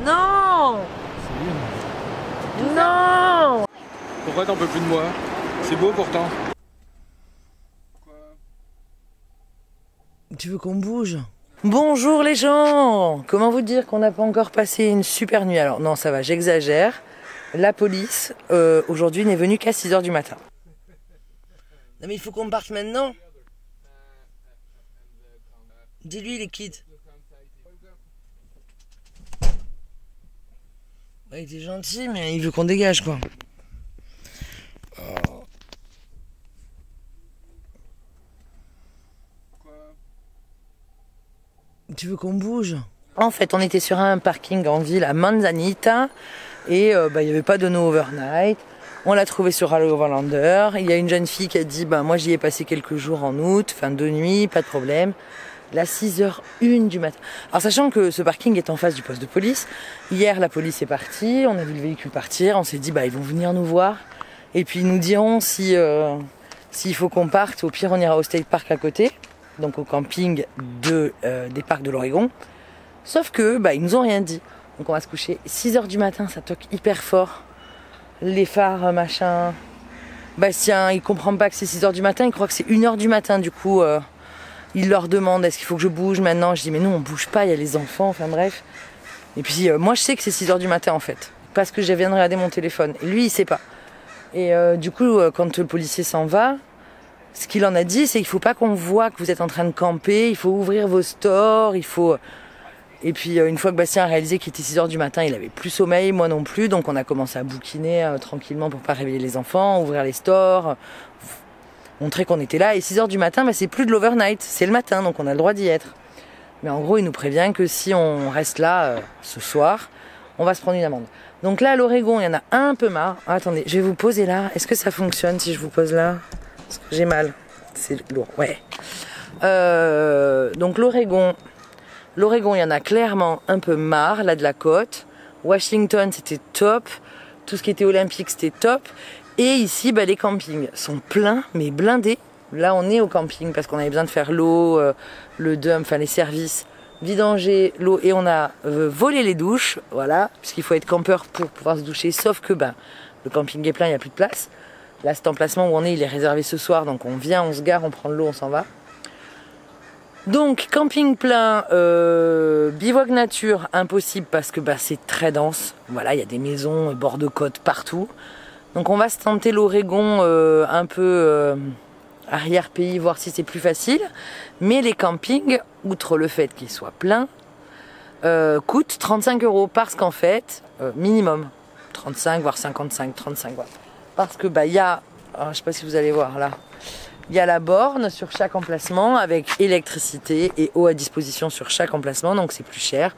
Non. Non. Pourquoi t'en peux plus de moi? C'est beau pourtant. Tu veux qu'on bouge? Bonjour les gens. Comment vous dire qu'on n'a pas encore passé une super nuit? Alors non, ça va, j'exagère. La police, aujourd'hui, n'est venue qu'à 6 h du matin. Non mais il faut qu'on parte maintenant. Dis-lui, il est quitte. Il était gentil, mais il veut qu'on dégage, quoi. Oh. Tu veux qu'on bouge? En fait, on était sur un parking en ville à Manzanita et il n'y avait pas de no overnight. On l'a trouvé sur Halo Overlander. Il y a une jeune fille qui a dit moi j'y ai passé quelques jours en août, fin de nuit, pas de problème. Là, 6h01 du matin. Alors, sachant que ce parking est en face du poste de police, hier, la police est partie, on a vu le véhicule partir, on s'est dit, ils vont venir nous voir, et puis ils nous diront s'il faut qu'on parte, au pire, on ira au State Park à côté, donc au camping des parcs de l'Oregon. Sauf que, ils nous ont rien dit. Donc, on va se coucher. 6h du matin, ça toque hyper fort. Les phares, machin. Bastien, il comprend pas que c'est 6h du matin, il croit que c'est 1h du matin, du coup... Il leur demande est-ce qu'il faut que je bouge maintenant. Je dis mais non, on bouge pas, il y a les enfants, enfin bref. Et puis moi je sais que c'est 6 h du matin en fait, parce que je viens de regarder mon téléphone. Et lui il sait pas. Et du coup quand le policier s'en va, ce qu'il en a dit c'est qu'il faut pas qu'on voit que vous êtes en train de camper, il faut ouvrir vos stores, il faut... Et puis une fois que Bastien a réalisé qu'il était 6 h du matin, il avait plus sommeil, moi non plus, donc on a commencé à bouquiner tranquillement pour pas réveiller les enfants, ouvrir les stores... montrer qu'on était là, et 6 h du matin, c'est plus de l'overnight, c'est le matin, donc on a le droit d'y être. Mais en gros, il nous prévient que si on reste là ce soir, on va se prendre une amende. Donc là, à l'Oregon, il y en a un peu marre. Ah, attendez, je vais vous poser là. Est-ce que ça fonctionne si je vous pose là? Parce que j'ai mal. C'est lourd, ouais. Donc l'Oregon, il y en a clairement un peu marre, là, de la côte. Washington, c'était top. Tout ce qui était olympique, c'était top. Et ici, les campings sont pleins, mais blindés. Là, on est au camping parce qu'on avait besoin de faire l'eau, le dump, enfin les services, vidanger l'eau. Et on a volé les douches, voilà, puisqu'il faut être campeur pour pouvoir se doucher. Sauf que le camping est plein, il n'y a plus de place. Là, cet emplacement où on est, il est réservé ce soir. Donc on vient, on se gare, on prend de l'eau, on s'en va. Donc camping plein, bivouac nature, impossible parce que c'est très dense. Voilà, il y a des maisons, bord de côte partout. Donc on va se tenter l'Oregon un peu arrière-pays, voir si c'est plus facile. Mais les campings, outre le fait qu'ils soient pleins, coûtent 35 € parce qu'en fait, minimum, 35 voire 55, 35 voilà. Parce que il y a, je sais pas si vous allez voir là, il y a la borne sur chaque emplacement avec électricité et eau à disposition sur chaque emplacement, donc c'est plus cher.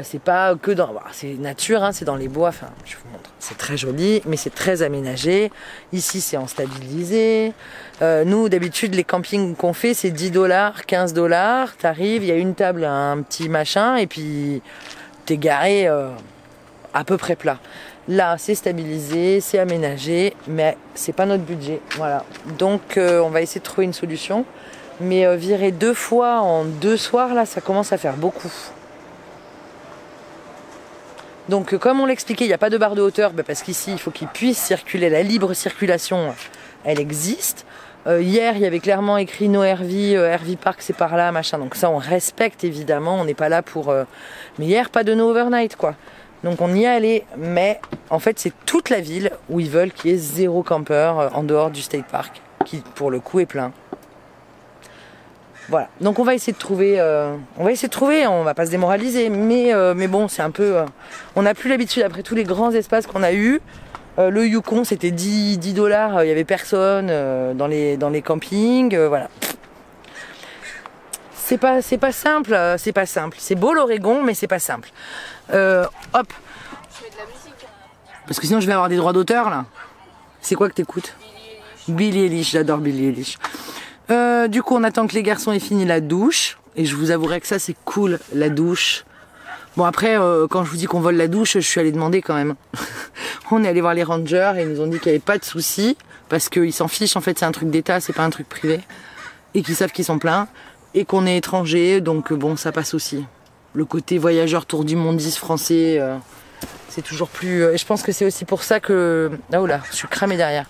C'est pas que dans... c'est nature, c'est dans les bois, enfin, je vous montre. C'est très joli, mais c'est très aménagé. Ici, c'est en stabilisé. Nous, d'habitude, les campings qu'on fait, c'est 10 $, 15 $. T'arrives, il y a une table, un petit machin, et puis t'es garé à peu près plat. Là, c'est stabilisé, c'est aménagé, mais c'est pas notre budget. Voilà. Donc, on va essayer de trouver une solution. Mais virer 2 fois en 2 soirs, là, ça commence à faire beaucoup. Donc comme on l'expliquait, il n'y a pas de barre de hauteur, parce qu'ici il faut qu'il puisse circuler, la libre circulation, elle existe. Hier il y avait clairement écrit no RV, RV Park c'est par là, machin, donc ça on respecte évidemment, on n'est pas là pour... Mais hier pas de no overnight quoi. Donc on y est allé, mais en fait c'est toute la ville où ils veulent qu'il y ait 0 campeur en dehors du State Park, qui pour le coup est plein. Voilà, donc on va essayer de trouver, on va pas se démoraliser, mais bon, c'est un peu, on n'a plus l'habitude après tous les grands espaces qu'on a eu. Le Yukon, c'était 10 $, il y avait personne dans les campings, voilà. C'est pas simple, c'est pas simple. C'est beau l'Oregon, mais c'est pas simple. Hop. Je mets de la musique. Parce que sinon je vais avoir des droits d'auteur là. C'est quoi que t'écoutes? Billie Eilish, j'adore Billie Eilish. Du coup, on attend que les garçons aient fini la douche. Et je vous avouerai que ça, c'est cool, la douche. Bon, après, quand je vous dis qu'on vole la douche, je suis allée demander quand même. On est allé voir les rangers et ils nous ont dit qu'il n'y avait pas de souci. Parce qu'ils s'en fichent, en fait, c'est un truc d'État, c'est pas un truc privé. Et qu'ils savent qu'ils sont pleins. Et qu'on est étranger, donc bon, ça passe aussi. le côté voyageur tour du mondiste français, c'est toujours plus... et je pense que c'est aussi pour ça que... Ah oula, je suis cramée derrière.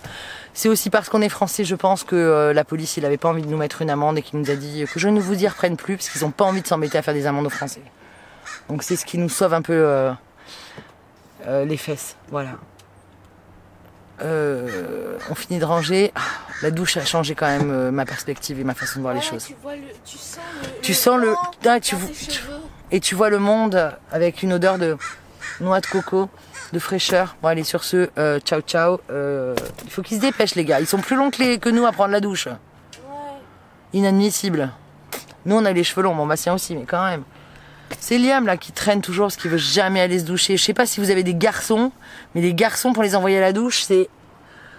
C'est aussi parce qu'on est français, je pense, que la police, il avait pas envie de nous mettre une amende et qu'il nous a dit que je ne vous y reprenne plus parce qu'ils ont pas envie de s'embêter à faire des amendes aux Français. Donc c'est ce qui nous sauve un peu les fesses, voilà. On finit de ranger. Ah, la douche a changé quand même ma perspective et ma façon de voir les choses. Tu sens le et tu vois le monde avec une odeur de noix de coco, de fraîcheur. Bon allez, sur ce, ciao ciao. Il faut qu'ils se dépêchent les gars. Ils sont plus longs que nous à prendre la douche. Ouais. Inadmissible. Nous on a les cheveux longs, bon Bastien aussi, mais quand même. C'est Liam là qui traîne toujours parce qu'il veut jamais aller se doucher. Je sais pas si vous avez des garçons, mais les garçons pour les envoyer à la douche, c'est...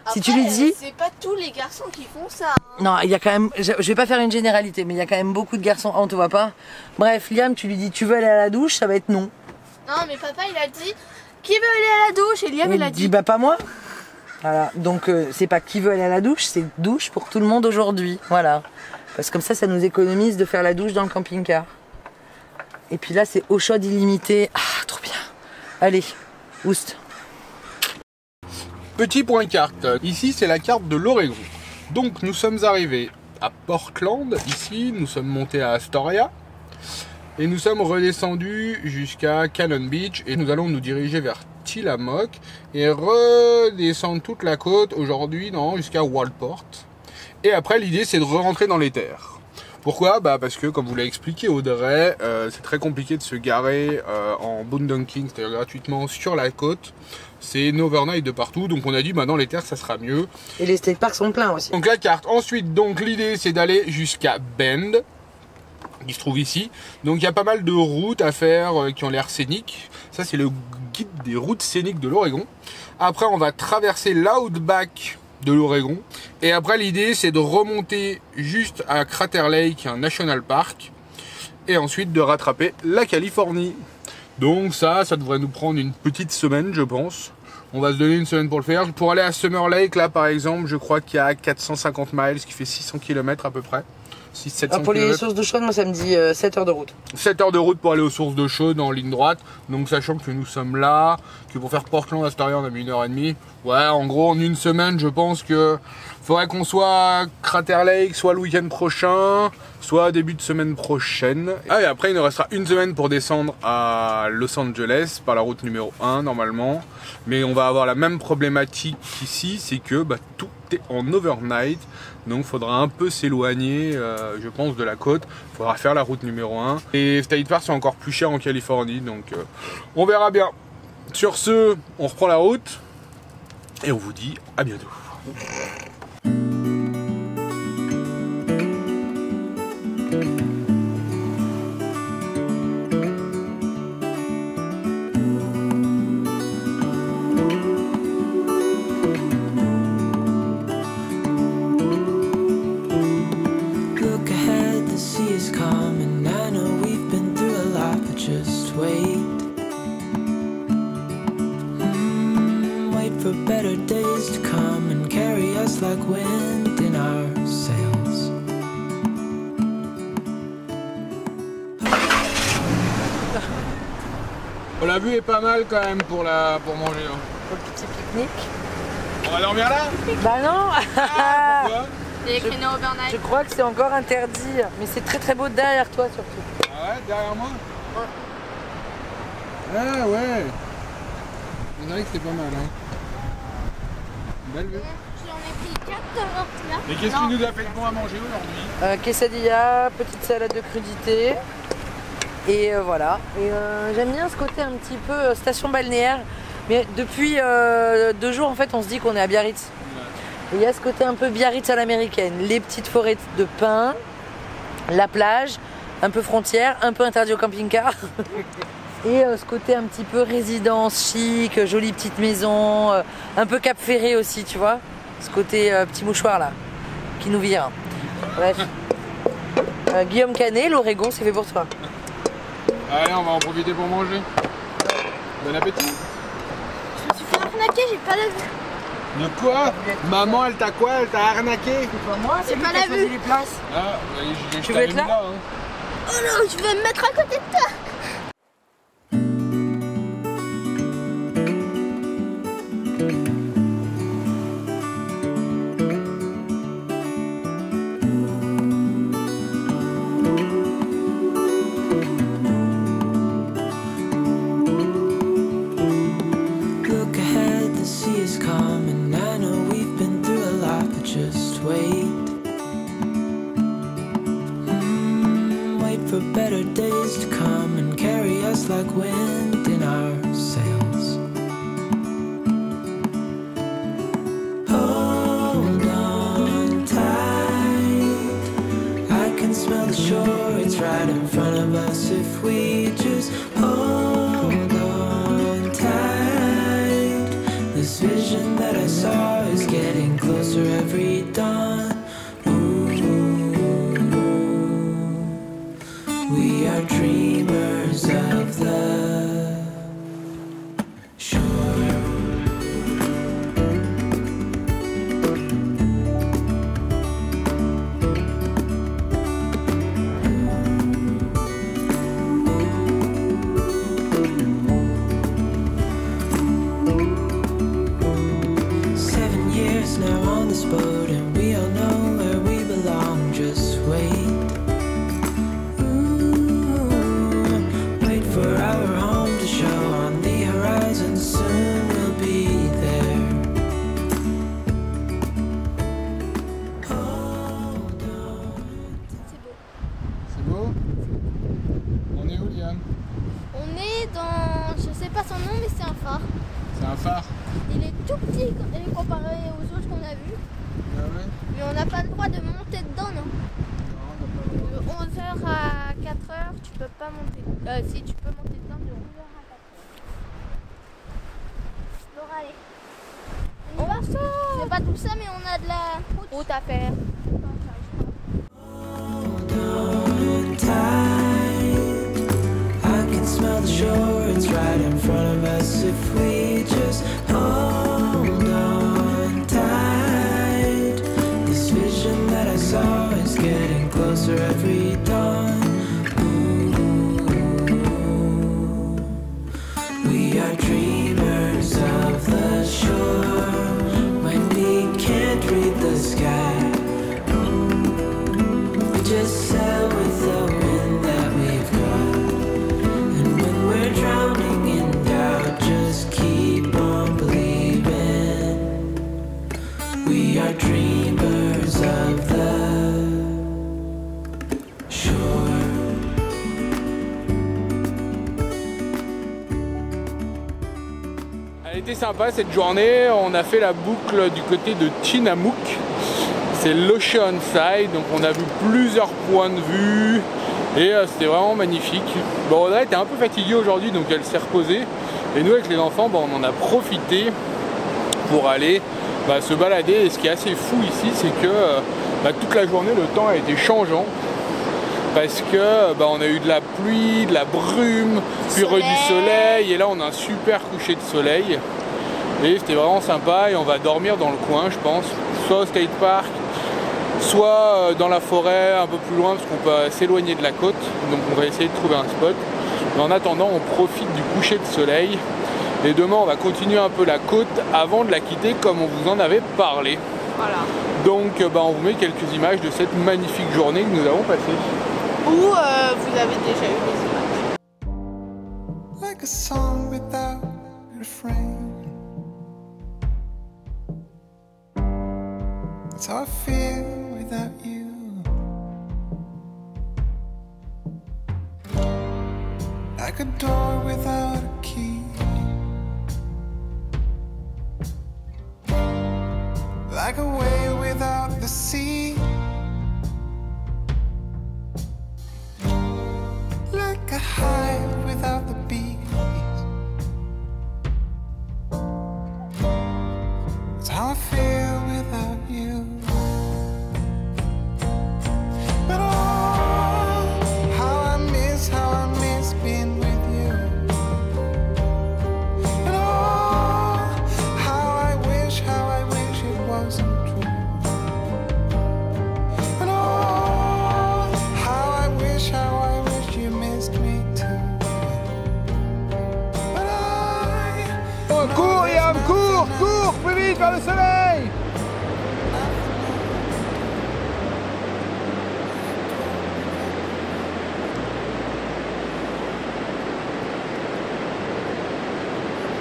Après, si tu lui dis... c'est pas tous les garçons qui font ça. Hein. Non, il y a quand même... Je vais pas faire une généralité, mais il y a quand même beaucoup de garçons... Oh, on te voit pas. Bref, Liam, tu lui dis tu veux aller à la douche, ça va être non. Non, mais papa il a dit qui veut aller à la douche et Liam il a dit... bah pas moi. Voilà, donc c'est pas qui veut aller à la douche, c'est douche pour tout le monde aujourd'hui. Voilà. Parce que comme ça nous économise de faire la douche dans le camping-car. Et puis là, c'est eau chaude illimitée. Ah, trop bien. Allez, oust. Petit point carte. Ici, c'est la carte de l'Oregon. Donc, nous sommes arrivés à Portland. Ici, nous sommes montés à Astoria. Et nous sommes redescendus jusqu'à Cannon Beach. Et nous allons nous diriger vers Tillamook. Et redescendre toute la côte aujourd'hui jusqu'à Walport. Et après, l'idée, c'est de re-rentrer dans les terres. Pourquoi? Bah parce que comme vous l'a expliqué Audrey, c'est très compliqué de se garer en boondocking, c'est-à-dire gratuitement sur la côte. C'est une overnight de partout, donc on a dit bah dans les terres ça sera mieux. Et les skateparks sont pleins aussi. Donc la carte. Ensuite, donc l'idée c'est d'aller jusqu'à Bend, qui se trouve ici. Donc il y a pas mal de routes à faire qui ont l'air scéniques. Ça c'est le guide des routes scéniques de l'Oregon. Après on va traverser l'outback de l'Oregon. Et après l'idée c'est de remonter juste à Crater Lake, qui est un national park, et ensuite de rattraper la Californie. Donc ça devrait nous prendre une petite semaine je pense. On va se donner une semaine pour le faire. Pour aller à Summer Lake là par exemple, je crois qu'il y a 450 miles, ce qui fait 600 km à peu près. 600-700 pour les km. sources d'eau chaude, moi ça me dit 7 heures de route. 7 heures de route pour aller aux sources d'eau chaude en ligne droite. Donc sachant que nous sommes là, que pour faire Portland Astoria on a mis 1h30. Ouais, en gros en une semaine je pense que faudrait qu'on soit à Crater Lake soit le week-end prochain, soit début de semaine prochaine. Ah, et après il nous restera une semaine pour descendre à Los Angeles par la route numéro 1 normalement. Mais on va avoir la même problématique qu'ici, c'est que tout est en overnight. Donc il faudra un peu s'éloigner, je pense, de la côte. Il faudra faire la route numéro 1. Et State Park c'est encore plus cher en Californie, donc on verra bien. Sur ce, on reprend la route et on vous dit à bientôt. For better days to come and carry us like wind in our sails. La vue est pas mal quand même pour manger. Pour le petit pique-nique. On va dormir là? Bah non. Pourquoi? Il y a écrit no overnight. Je crois que c'est encore interdit, mais c'est très très beau derrière toi surtout. Ah ouais, derrière moi? Ouais. Ah ouais. On dirait que c'était pas mal hein. Belle vue. J'en ai pris 4 là. Et qu'est-ce qui nous a fait de bon à manger aujourd'hui? Quesadilla, petite salade de crudité. Et voilà. Et j'aime bien ce côté un petit peu station balnéaire. Mais depuis 2 jours en fait on se dit qu'on est à Biarritz. Et il y a ce côté un peu Biarritz à l'américaine. Les petites forêts de pins, la plage, un peu frontière, un peu interdit au camping-car. Et ce côté un petit peu résidence chic, jolie petite maison, un peu Cap Ferré aussi, tu vois. Ce côté petit mouchoir là, qui nous vire. Bref. Guillaume Canet, l'Oregon, c'est fait pour toi. Allez, on va en profiter pour manger. Bon appétit. Je me suis fait arnaquer, j'ai pas la vue. De quoi? Maman, elle t'a quoi? Elle t'a arnaqué? C'est pas moi, c'est pas la vue. les places. Ah, tu veux être là, hein. Oh non, je vais me mettre à côté de toi. right in front of us if we just hold on tight. This vision that I saw is getting closer every dawn. We are dreamers of the shore. 7 years now on this boat, and we all know where we belong. Just wait. For our home to show on the horizon, soon we'll be there. Hold on. C'est beau? On est où, Liane? On est dans, je sais pas son nom, mais c'est un phare. C'est un phare? Il est tout petit comparé aux autres qu'on a vus. Ah ouais? Mais on n'a pas le droit de monter dedans, non? Non, on n'a pas le droit. De 11h à 4h, tu peux pas monter. Si, tu peux monter dedans de 11h à 4h. Laura, allez. On va ça. C'est pas tout ça, mais on a de la route à faire. Hold on tight. I can smell the shore, it's right in front of us if we just hold on tight. This vision that I saw is getting closer every dawn. We are dreamers of the shore when we can't read the sky. We just sail with the wind that we've got. And when we're drowning in doubt, just keep on believing. We are dreamers of the shore. Elle était sympa cette journée, on a fait la boucle du côté de Tinamook, c'est l'Ocean Side, donc on a vu plusieurs points de vue et c'était vraiment magnifique. Bon, Audrey était un peu fatiguée aujourd'hui, donc elle s'est reposée et nous avec les enfants, on en a profité pour aller se balader. Et ce qui est assez fou ici, c'est que toute la journée le temps a été changeant. Parce que on a eu de la pluie, de la brume, puis du soleil, et là on a un super coucher de soleil. Et c'était vraiment sympa, et on va dormir dans le coin, je pense, soit au skatepark, soit dans la forêt, un peu plus loin, parce qu'on peut s'éloigner de la côte. Donc on va essayer de trouver un spot. Mais en attendant, on profite du coucher de soleil. Et demain, on va continuer un peu la côte avant de la quitter, comme on vous en avait parlé. Voilà. Donc on vous met quelques images de cette magnifique journée que nous avons passée. Ou vous avez déjà eu des images. Like a song without a refrain. That's how I feel without you. Like a door without a key. Like a whale without the sea. Like a hive without the bees. That's how I feel without you. But oh, how I miss being with you. And oh, how I wish it wasn't true. And oh, how I wish you missed me too. But Oh, cours Yann, cours, plus vite vers le soleil.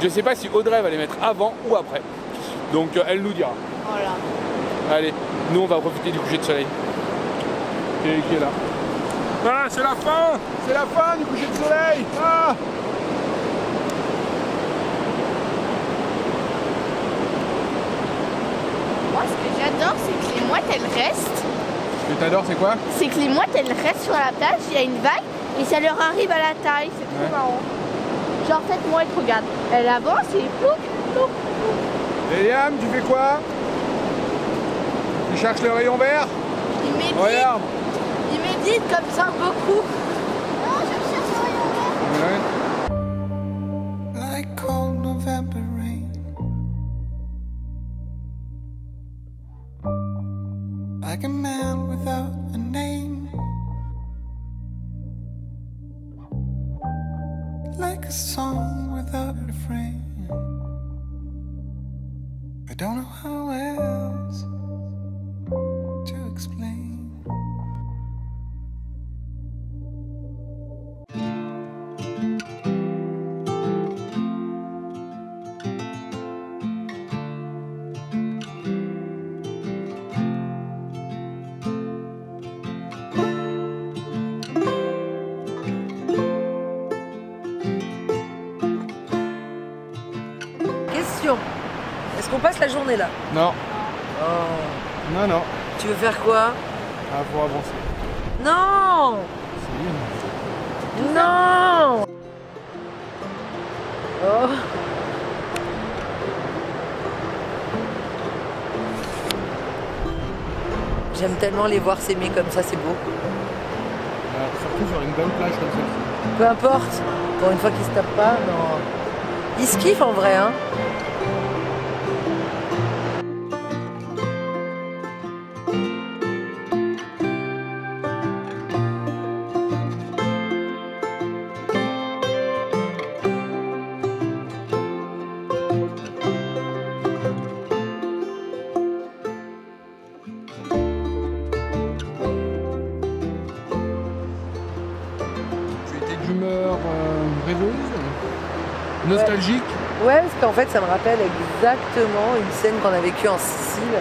Je sais pas si Audrey va les mettre avant ou après. Donc elle nous dira. Voilà. Allez, nous on va profiter du coucher de soleil. Qui est là. Ah, c'est la fin du coucher de soleil. Ah. Moi, ce que j'adore, c'est que les mouettes, elles restent. Et t'adores, c'est quoi? C'est que les mouettes, elles restent sur la plage, il y a une vague, et ça leur arrive à la taille. C'est trop marrant. Genre, cette mouette, regarde, elle avance et plouc, plouc. Et Liam, tu fais quoi? Tu cherches le rayon vert? Il médite. Regarde. Il médite comme ça beaucoup. Non, je cherche le rayon vert. Ouais. Like cold November rain. Like a man without a name. Like a song without a refrain. I don't know how else to explain. Question. Est-ce qu'on passe la journée là? Non, Oh. non, non. Tu veux faire quoi? Ah, faut avancer. Non! C'est une. Non! Oh. J'aime tellement les voir s'aimer comme ça, c'est beau. Surtout sur une bonne plage comme celle-ci. Peu importe, pour une fois qu'ils se tapent pas, non. Ils se kiffent en vrai, hein. Tu étais d'humeur rêveuse? Nostalgique? Ouais, parce qu'en fait, ça me rappelle exactement une scène qu'on a vécue en Sicile.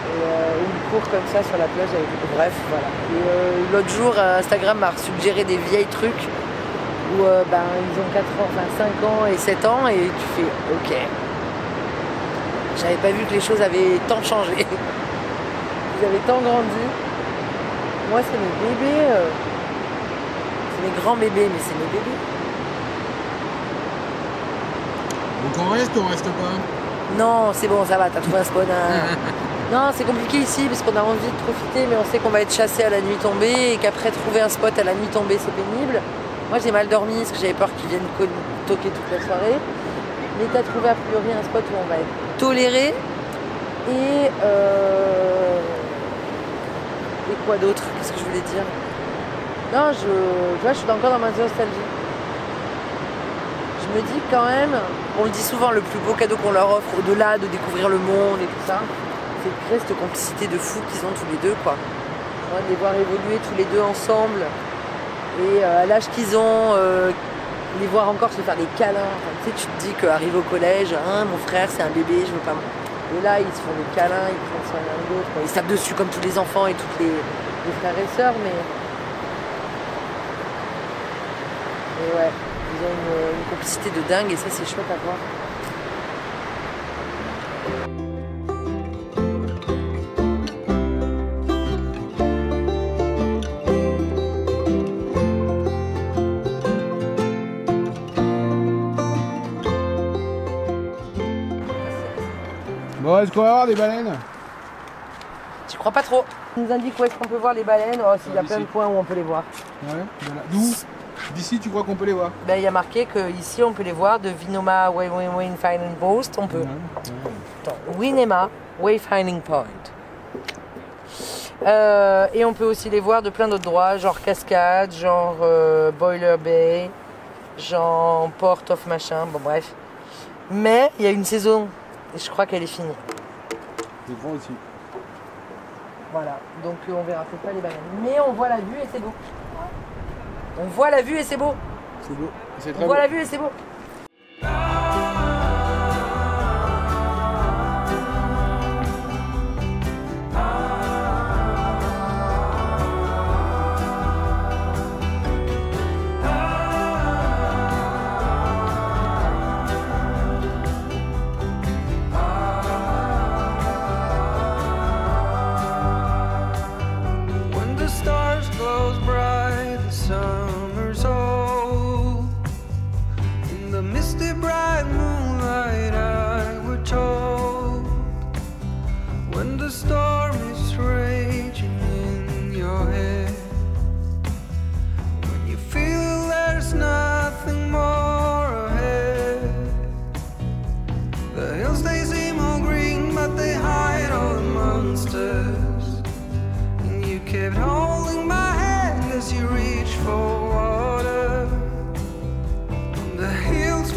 Et, où il court comme ça sur la plage avec... Bref, voilà. Et l'autre jour, Instagram m'a suggéré des vieilles trucs où ils ont 4 ans, enfin 5 ans et 7 ans et tu fais OK. J'avais pas vu que les choses avaient tant changé. Ils avaient tant grandi. Moi, c'est mes bébés. C'est mes grands bébés, mais c'est mes bébés. Donc on reste ou on reste pas? Non, c'est bon, ça va, t'as trouvé un spawn. Non, c'est compliqué ici parce qu'on a envie de profiter, mais on sait qu'on va être chassé à la nuit tombée et qu'après trouver un spot à la nuit tombée, c'est pénible. Moi, j'ai mal dormi parce que j'avais peur qu'ils viennent toquer toute la soirée. Mais t'as trouvé a priori un spot où on va être toléré. Et quoi d'autre? Qu'est-ce que je voulais dire? Non, tu vois, je suis encore dans ma nostalgie. Je me dis quand même, on le dit souvent, le plus beau cadeau qu'on leur offre, au-delà de découvrir le monde et tout ça, c'est de créer cette complicité de fou qu'ils ont tous les deux, quoi. Ouais, de les voir évoluer tous les deux ensemble. Et à l'âge qu'ils ont, les voir encore se faire des câlins. Enfin, tu sais, tu te dis qu'arrive au collège, hein, mon frère c'est un bébé, je veux pas... Et là, ils se font des câlins, ils prennent soin l'un de l'autre. Ils se tapent dessus comme tous les enfants et toutes les frères et sœurs, mais ouais, ils ont une complicité de dingue et ça, c'est chouette à voir. Bon, est-ce qu'on va avoir des baleines? Tu crois pas trop? Ils nous indiquent où est-ce qu'on peut voir les baleines. Oh, s'il y a plein de Ici. points où on peut les voir. Ouais, voilà. D'où? D'ici, tu crois qu'on peut les voir? Ben, il y a marqué qu'ici on peut les voir de Vinoma Wayfinding Post. On peut. Attends, Winema Wayfinding Point. Et on peut aussi les voir de plein d'autres droits, genre Cascade, genre Boiler Bay, genre Port of machin, bon bref. Mais il y a une saison et je crois qu'elle est finie. Je crois aussi. Voilà, donc on verra peut-être pas les baleines. Mais on voit la vue et c'est beau. On voit la vue et c'est beau. C'est beau. C'est On très voit beau. la vue et c'est beau.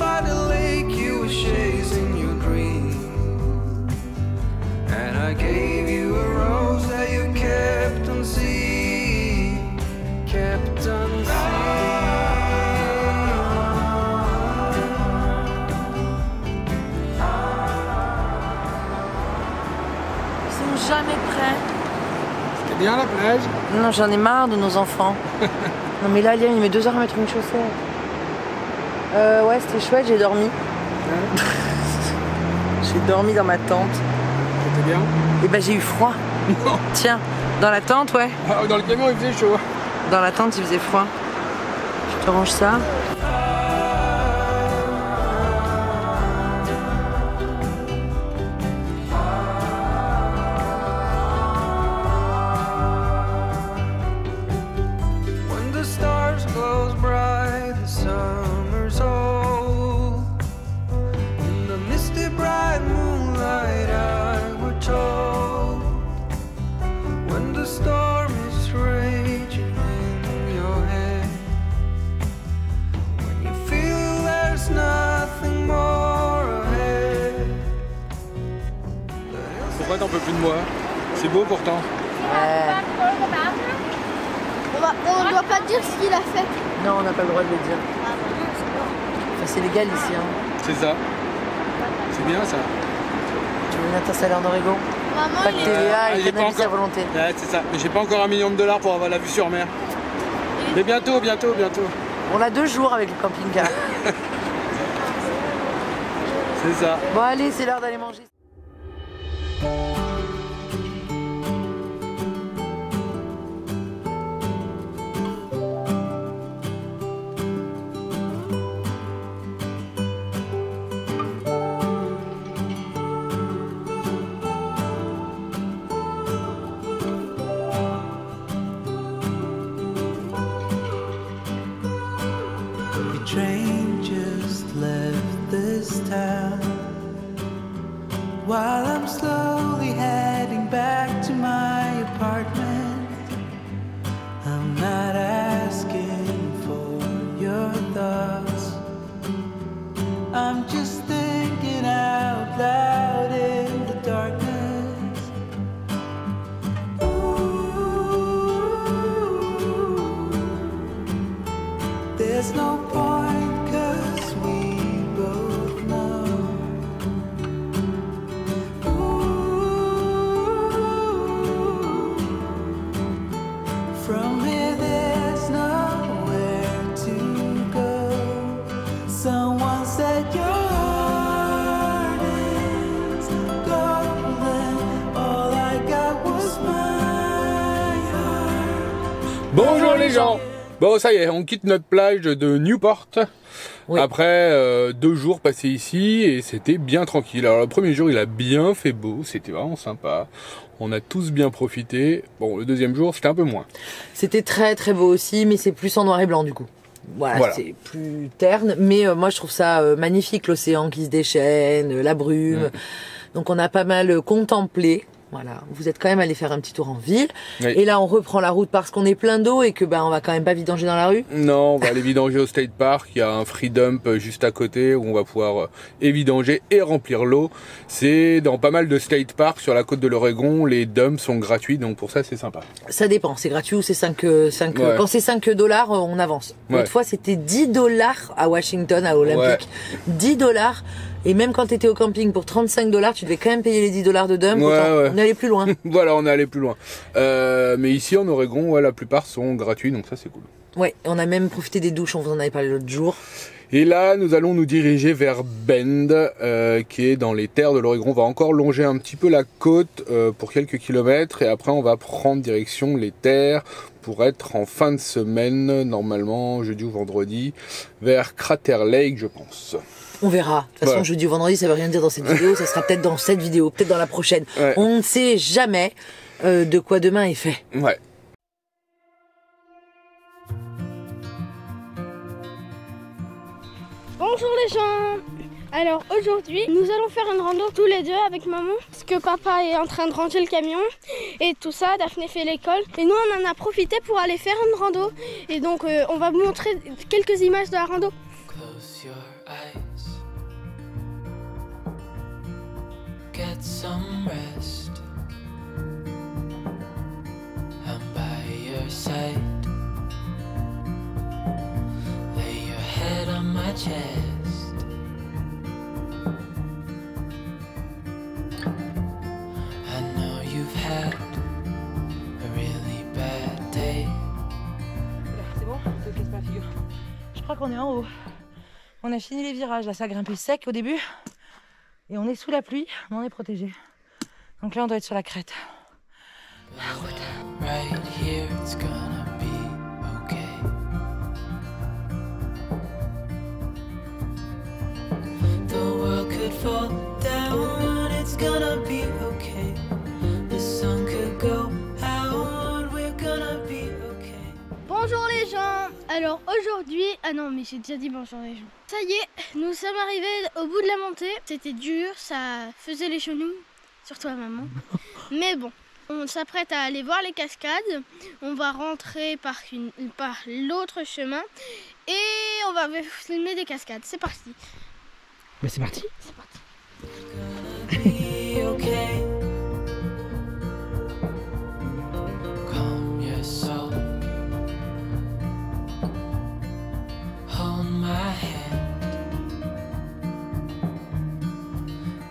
by the lake, you were chasing your dream. And I gave you a rose that you kept unseen, kept unseen. Ils sont jamais prêts. C'était bien la plage. Non, j'en ai marre de nos enfants. Non mais là, Liam, il met 2 heures à mettre une chaussette. Ouais, c'était chouette, j'ai dormi. Ouais. J'ai dormi dans ma tente. C'était bien. Et ben j'ai eu froid. Non. Tiens, dans la tente, ouais. Ah, dans le camion il faisait chaud. Dans la tente, il faisait froid. Je te range ça. When the stars glow bright, the summer's old. In the misty bright moonlight, I were told. When the storm is raging in your head, when you feel there's nothing more ahead. Pourquoi t'en peux plus de moi? C'est beau pourtant. On ne doit pas dire ce qu'il a fait. Non, on n'a pas le droit de le dire. Enfin, c'est légal ici. Hein. C'est ça. C'est bien ça. Tu veux venir t'installer en Oregon? Maman, Pas de TVA et j'ai pas cannabis à encore- volonté. Ouais, c'est ça. Mais j'ai pas encore $1 million pour avoir la vue sur mer. Mais bientôt, bientôt, bientôt. On a 2 jours avec le camping-car. C'est ça. Bon allez, c'est l'heure d'aller manger. The train just left this town. While I'm slowly heading back to my apartment, I'm not asking for your thoughts. I'm just thinking out loud in the darkness. Ooh, there's no point 'cause we both know. Ooh, from here there's nowhere to go. Someone said your heart is golden. All I got was my heart. Bonjour les gens. Bon, ça y est, on quitte notre plage de Newport. Oui. Après 2 jours passés ici et c'était bien tranquille. Alors le premier jour il a bien fait beau, c'était vraiment sympa. On a tous bien profité. Bon, le deuxième jour c'était un peu moins. C'était très très beau aussi, mais c'est plus en noir et blanc du coup. Voilà. C'est plus terne, mais moi je trouve ça magnifique, l'océan qui se déchaîne, la brume. Donc on a pas mal contemplé. Voilà, vous êtes quand même allé faire un petit tour en ville. Oui. Et là on reprend la route parce qu'on est plein d'eau et que on va quand même pas vidanger dans la rue. Non, on va aller vidanger au State Park. Il y a un free dump juste à côté où on va pouvoir vidanger et remplir l'eau. C'est dans pas mal de State Park sur la côte de l'Oregon. Les dumps sont gratuits, donc pour ça c'est sympa. Ça dépend, c'est gratuit ou c'est 5 Ouais. Quand c'est $5, on avance. Ouais. L'autre fois c'était $10 à Washington, à Olympic. $10. Et même quand t'étais au camping pour $35, tu devais quand même payer les $10 de dump. Ouais, Autant, ouais. on est allé plus loin. Voilà, on est allé plus loin. Mais ici en Oregon, ouais, la plupart sont gratuits, donc ça c'est cool. Ouais, on a même profité des douches, on vous en avait parlé l'autre jour. Et là, nous allons nous diriger vers Bend, qui est dans les terres de l'Oregon. On va encore longer un petit peu la côte pour quelques kilomètres, et après on va prendre direction les terres pour être en fin de semaine, normalement jeudi ou vendredi, vers Crater Lake, je pense. On verra. De toute façon, Ouais. jeudi ou vendredi, ça veut rien dire dans cette vidéo. Ça sera peut-être dans cette vidéo, peut-être dans la prochaine. Ouais. On ne sait jamais de quoi demain est fait. Ouais. Bonjour les gens. Alors aujourd'hui, nous allons faire une rando tous les deux avec maman. Parce que papa est en train de ranger le camion et tout ça. Daphné fait l'école. Et nous, on en a profité pour aller faire une rando. Et donc, on va vous montrer quelques images de la rando. Close close your eyes. Get some rest. I'm by your side. Lay your head on my chest. I know you've had a really bad day. C'est bon, ne te casse pas la figure. Je crois qu'on est en haut. On a fini les virages, là ça a grimpé sec au début. Et on est sous la pluie, mais on est protégé. Donc là on doit être sur la crête. La route. Right here, it's gonna be okay. The world could fall down, it's gonna be okay. The sun could go out, we're gonna be okay. Bonjour les gens. Alors aujourd'hui, ah non mais j'ai déjà dit bonjour les gens. Ça y est, nous sommes arrivés au bout de la montée. C'était dur, ça faisait les genoux, surtout à maman. Mais bon, on s'apprête à aller voir les cascades. On va rentrer par l'autre chemin et on va filmer des cascades. C'est parti. Mais c'est parti. C'est parti. Be okay. Calm your soul. Hold my hand.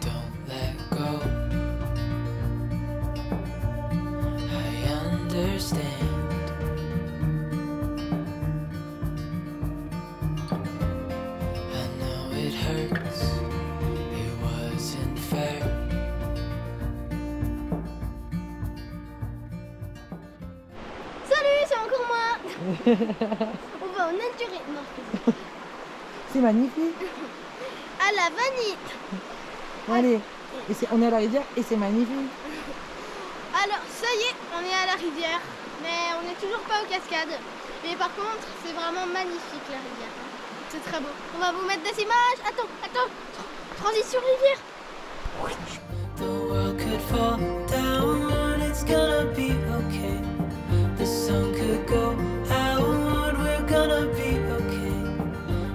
Don't let go. I understand. I know it hurts. It wasn't fair. Salut, c'est encore moi. On va en nature. Non, C'est magnifique. à la vanille. Bon, allez, on est à la rivière et c'est magnifique. Alors ça y est, on est à la rivière, mais on n'est toujours pas aux cascades. Mais par contre, c'est vraiment magnifique la rivière. C'est très beau. On va vous mettre des images. Attends. Transition rivière. The world could fall down, it's gonna be okay. The sun could go out, we're gonna be okay.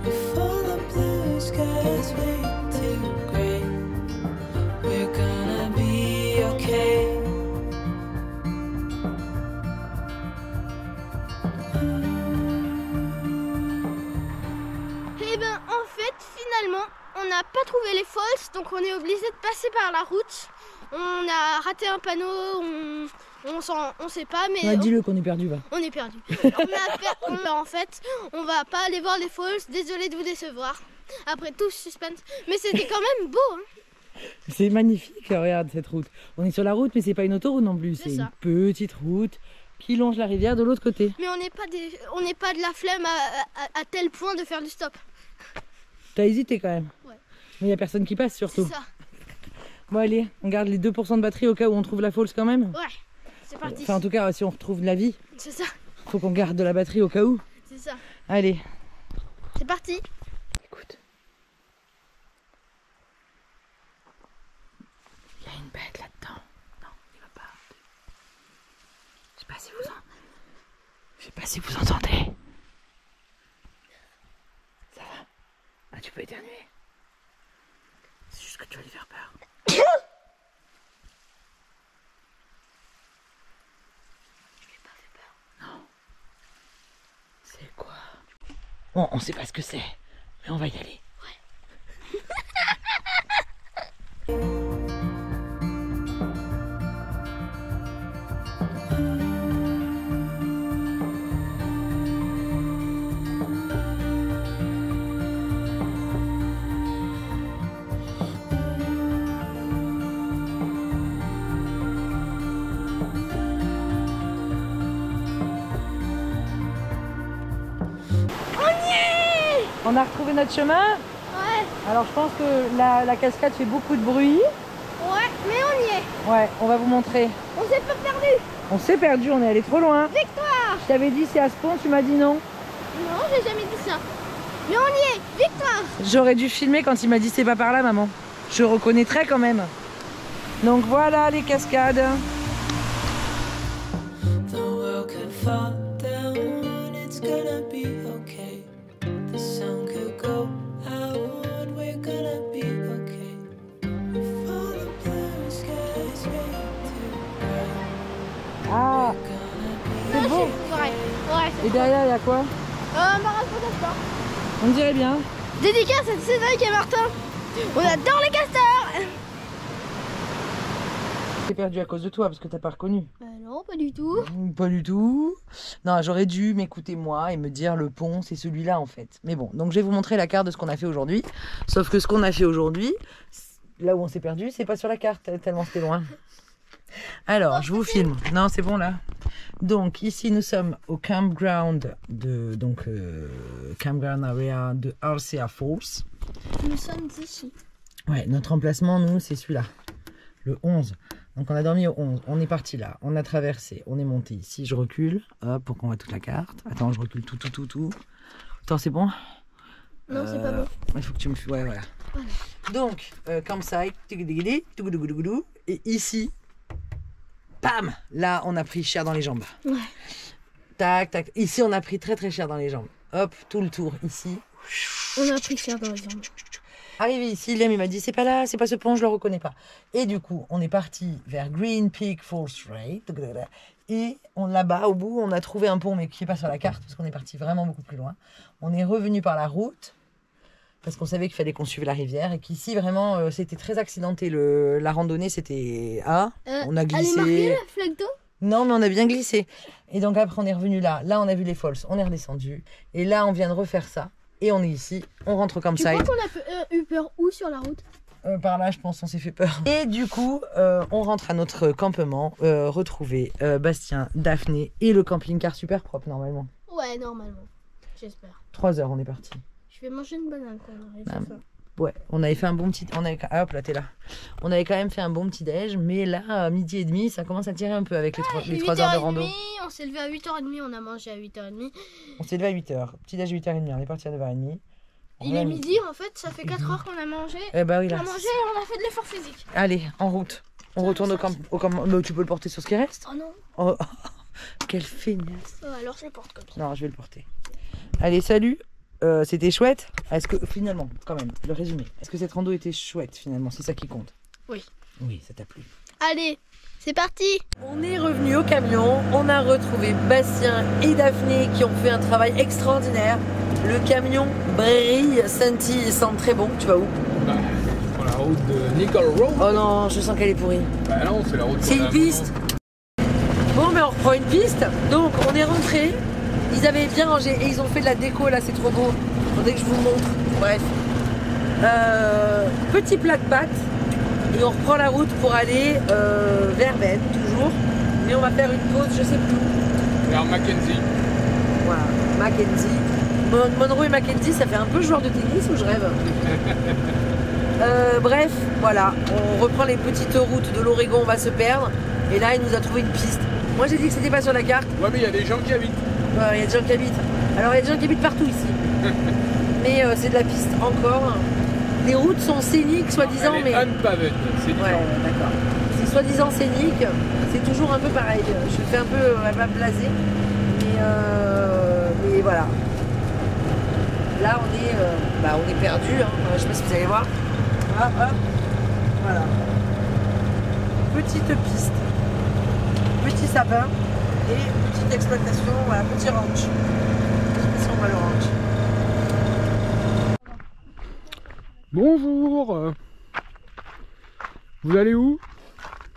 If all the blue skies fade to gray, we're gonna be okay. Et ben en fait, finalement, on n'a pas trouvé les falls, donc on est obligé de passer par la route. On a raté un panneau, on sait pas, mais Ouais, dis-le qu'on est perdu, va. on est perdu. En fait, on va pas aller voir les falls. Désolé de vous décevoir. Après tout ce suspense, mais c'était quand même beau. Hein. C'est magnifique, regarde cette route. On est sur la route, mais c'est pas une autoroute non plus. C'est C'est ça. une petite route qui longe la rivière de l'autre côté. Mais on n'est pas de la flemme à tel point de faire du stop. T'as hésité quand même. Ouais. Mais il y a personne qui passe C'est surtout. ça. Bon allez, on garde les 2% de batterie au cas où on trouve la falls quand même. Ouais. C'est parti. Enfin en tout cas, si on retrouve la vie, C'est ça. faut qu'on garde de la batterie au cas où. C'est ça. Allez. C'est parti. Écoute. Il y a une bête là-dedans. Non, il va pas. Je sais pas si vous entendez. Ça va? Ah, tu peux éternuer. C'est juste que tu vas lui faire peur. Non. C'est quoi? Bon, on sait pas ce que c'est, mais on va y aller. On a retrouvé notre chemin. Ouais. Alors je pense que la cascade fait beaucoup de bruit. Ouais, mais on y est. Ouais, on va vous montrer. On s'est pas perdu. On s'est perdu, on est allé trop loin. Victoire. Je t'avais dit c'est à ce pont, tu m'as dit non. Non, j'ai jamais dit ça. Mais on y est. Victoire. J'aurais dû filmer quand il m'a dit c'est pas par là, maman. Je reconnaîtrais quand même. Donc voilà les cascades. The world could fall down, it's gonna be okay. The sun could go derrière, il y a quoi? Marathon castor. On dirait bien. Dédicace à Cédric et Martin. On adore les castors. J'ai perdu à cause de toi parce que t'as pas reconnu. Non, pas du tout. Pas du tout. Non, j'aurais dû m'écouter moi et me dire le pont, c'est celui-là en fait. Mais bon, donc je vais vous montrer la carte de ce qu'on a fait aujourd'hui. Sauf que ce qu'on a fait aujourd'hui, là où on s'est perdu, c'est pas sur la carte, tellement c'était loin. Alors, je vous filme. Non, c'est bon là. Donc ici nous sommes au campground de campground area de RCA Falls. Nous sommes ici. Ouais, notre emplacement nous c'est celui-là, le 11. Donc on a dormi au 11, on est parti là, on a traversé, on est monté ici, je recule, hop, pour qu'on voit toute la carte. Attends, je recule tout. Attends, c'est bon? Non, c'est pas bon. Il faut que tu me... Ouais, voilà. Donc, campsite, et ici, bam! Là, on a pris cher dans les jambes. Ouais. Tac, tac. Ici, on a pris très très cher dans les jambes. Hop, tout le tour, ici. On a pris cher dans les jambes. Arrivé ici, Liam il m'a dit c'est pas là, c'est pas ce pont, je le reconnais pas. Et du coup, on est parti vers Green Peak Falls Strait. Et là-bas, au bout, on a trouvé un pont, mais qui n'est pas sur la carte, parce qu'on est parti vraiment beaucoup plus loin. On est revenu par la route, parce qu'on savait qu'il fallait qu'on suive la rivière, et qu'ici, vraiment, c'était très accidenté. La randonnée, c'était... on a glissé. Elle est marquée, la flaque d'eau? Non, mais on a bien glissé. Et donc après, on est revenu là. Là, on a vu les falls, on est redescendu. Et là, on vient de refaire ça. Et on est ici, on rentre au Tu campsite. crois qu'on a eu peur où sur la route? Par là, je pense, on s'est fait peur. Et du coup, on rentre à notre campement, retrouver Bastien, Daphné et le camping-car super propre normalement. Ouais, normalement. J'espère. 3 heures, on est parti. Je vais manger une banane quand on arrive à ça. Ouais, on avait fait un bon petit... hop, là, t'es là. On avait quand même fait un bon petit déj, mais là, à midi et demi, ça commence à tirer un peu avec les 3 heures de rando. On s'est levé à 8h30, on a mangé à 8h30. On s'est levé à 8h. Petit déj 8h30, on est parti à 9h30. Il est midi, en fait, ça fait 4 heures qu'on a mangé. Eh bah oui, là. On a mangé et on a fait de l'effort physique. Allez, en route. On retourne au camp. Mais tu peux le porter sur ce qui reste? Oh non. Oh, quelle feignasse. Oh, alors je le porte comme ça. Non, je vais le porter. Allez, salut. C'était chouette. Est-ce que finalement, quand même, le résumé, est-ce que cette rando était chouette finalement? C'est ça qui compte. Oui. Oui, ça t'a plu. Allez, c'est parti. On est revenu au camion. On a retrouvé Bastien et Daphné qui ont fait un travail extraordinaire. Le camion brille, scintille, il sent très bon. Tu vas où? Sur la route de Nickel Road. Oh non, je sens qu'elle est pourrie. Bah non, c'est la route. C'est une piste. Bon, mais on reprend une piste. Donc, on est rentré. Ils avaient bien rangé et ils ont fait de la déco là, c'est trop beau. Faudrait que je vous montre. Bref. Petit plat de pâtes. Et on reprend la route pour aller vers Ben, toujours. Mais on va faire une pause, je sais plus. Vers Mackenzie. Voilà, Mackenzie. Monroe et Mackenzie, ça fait un peu joueur de tennis ou je rêve? Bref, voilà. On reprend les petites routes de l'Oregon, on va se perdre. Et là, il nous a trouvé une piste. Moi, j'ai dit que c'était pas sur la carte. Ouais, mais il y a des gens qui habitent. Il y a des gens qui habitent. Alors il y a des gens qui habitent partout ici. Mais c'est de la piste encore. Les routes sont scéniques soi-disant, mais... unpaved, c'est différent. Ouais, d'accord. C'est soi-disant scénique, c'est toujours un peu pareil. Je fais un peu blasé. Mais voilà. Là on est perdu. Hein. Je sais pas si vous allez voir. Hop, hop. Voilà. Petite piste. Petit sapin. Et petite exploitation, voilà, petit ranch. Ici on va le ranch. Bonjour. Vous allez où?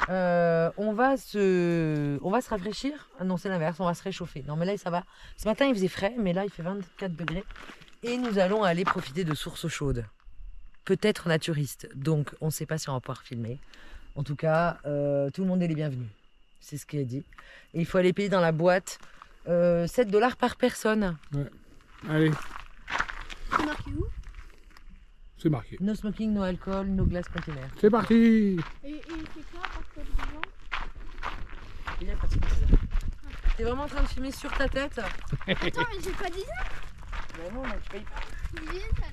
On va se rafraîchir. Ah non, c'est l'inverse, on va se réchauffer. Non mais là ça va. Ce matin il faisait frais, mais là il fait 24 degrés. Et nous allons aller profiter de sources chaudes. Peut-être naturistes. Donc on ne sait pas si on va pouvoir filmer. En tout cas, tout le monde est les bienvenus. C'est ce qu'il a dit. Et il faut aller payer dans la boîte $7 par personne. Ouais. Allez. C'est marqué où? C'est marqué. No smoking, no alcool, no glass container. C'est parti. Et c'est quoi parce que les gens? Il est parti pour ça. T'es vraiment en train de filmer sur ta tête? Attends, mais j'ai pas dit ça. Ben non, mais tu payes pas. J'ai dit ça.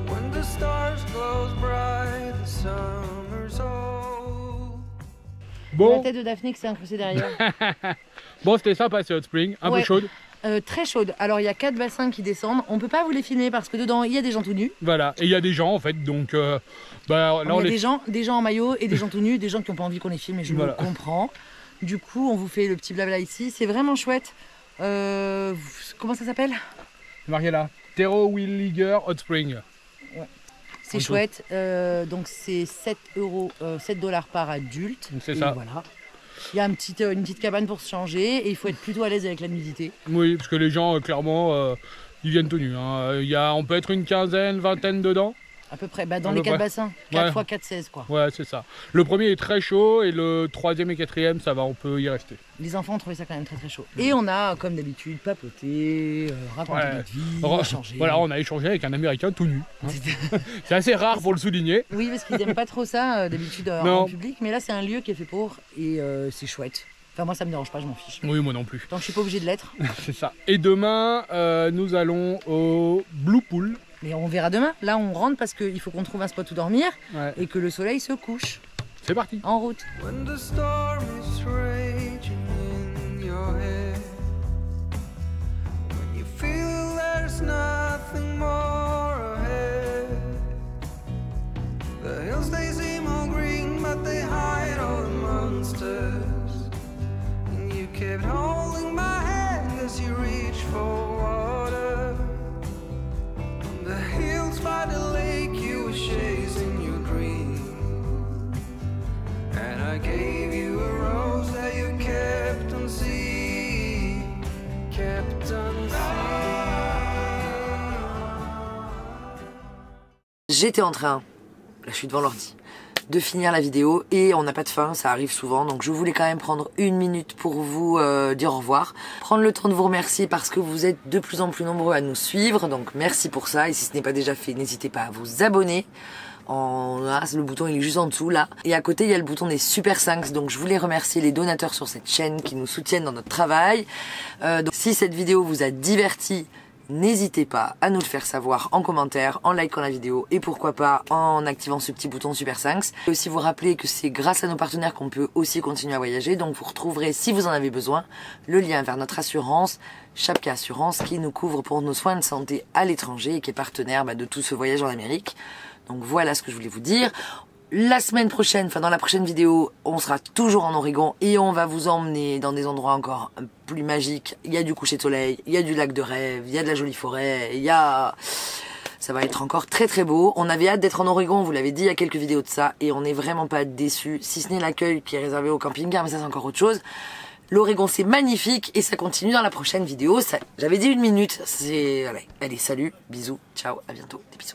When the stars go La Bon, tête de Daphné qui s'est incrustée derrière. bon c'était sympa ce hot spring, un Ouais. peu chaude. Très chaude. Alors il y a 4 bassins qui descendent. On peut pas vous les filmer parce que dedans il y a des gens tout nus. Voilà, et il y a des gens en fait, donc bah, là Il y on a les... des gens en maillot et des gens tout nus, des gens qui n'ont pas envie qu'on les filme et je Voilà. le comprends. Du coup on vous fait le petit blabla ici. C'est vraiment chouette. Comment ça s'appelle? Mariella, Terro Williger Hot Spring. C'est En tout. chouette. Donc c'est 7 $ par adulte. Donc c'est Et ça. Voilà. Il y a une petite cabane pour se changer et il faut être plutôt à l'aise avec la nudité. Oui, parce que les gens, clairement, ils viennent tout nus. Hein. On peut être une quinzaine, vingtaine dedans. À peu près. Bah, dans À les peu 4 près. bassins. 4 Ouais. fois 4, 16 quoi. Ouais, c'est ça. Le premier est très chaud et le troisième et quatrième, ça va, on peut y rester. Les enfants ont trouvé ça quand même très très chaud. Et on a, comme d'habitude, papoté, raconté Ouais. notre vie, échangé. Voilà, on a échangé avec un Américain tout nu. hein. C'est assez rare pour le souligner. Oui, parce qu'ils n'aiment pas trop ça d'habitude Non. en public. Mais là, c'est un lieu qui est fait pour et c'est chouette. Enfin, moi, ça me dérange pas, je m'en fiche. Oui, moi non plus. Tant que je suis pas obligée de l'être. C'est ça. Et demain, nous allons au Blue Pool. Mais on verra demain. Là, on rentre parce qu'il faut qu'on trouve un spot où dormir Ouais. et que le soleil se couche. C'est parti. En route. When the storm is raging in your head, when you feel there's nothing more ahead, the hills they seem all green but they hide all the monsters, and you kept holding my hand as you reach for water. On the hills by the lake you were chasing your dream, and I gave you a rose that you kept unseen, kept unseen. J'étais en train, là je suis devant l'ordi, de finir la vidéo et on n'a pas de fin, ça arrive souvent, donc je voulais quand même prendre une minute pour vous dire au revoir, prendre le temps de vous remercier parce que vous êtes de plus en plus nombreux à nous suivre, donc merci pour ça, et si ce n'est pas déjà fait, n'hésitez pas à vous abonner. Le bouton il est juste en dessous là, et à côté il y a le bouton des Super 5, donc je voulais remercier les donateurs sur cette chaîne qui nous soutiennent dans notre travail. Donc, si cette vidéo vous a diverti, n'hésitez pas à nous le faire savoir en commentaire, en likant la vidéo et pourquoi pas en activant ce petit bouton Super 5. Et aussi vous rappeler que c'est grâce à nos partenaires qu'on peut aussi continuer à voyager, donc vous retrouverez, si vous en avez besoin, le lien vers notre assurance Chapka Assurance qui nous couvre pour nos soins de santé à l'étranger et qui est partenaire de tout ce voyage en Amérique. Donc voilà ce que je voulais vous dire. La semaine prochaine, enfin dans la prochaine vidéo, on sera toujours en Oregon et on va vous emmener dans des endroits encore plus magiques. Il y a du coucher de soleil, il y a du lac de rêve, il y a de la jolie forêt, ça va être encore très très beau. On avait hâte d'être en Oregon, on vous l'avait dit il y a quelques vidéos de ça, et on n'est vraiment pas déçus, si ce n'est l'accueil qui est réservé au camping-car, mais ça c'est encore autre chose. L'Oregon c'est magnifique et ça continue dans la prochaine vidéo. J'avais dit une minute, allez salut, bisous, ciao, à bientôt, des bisous.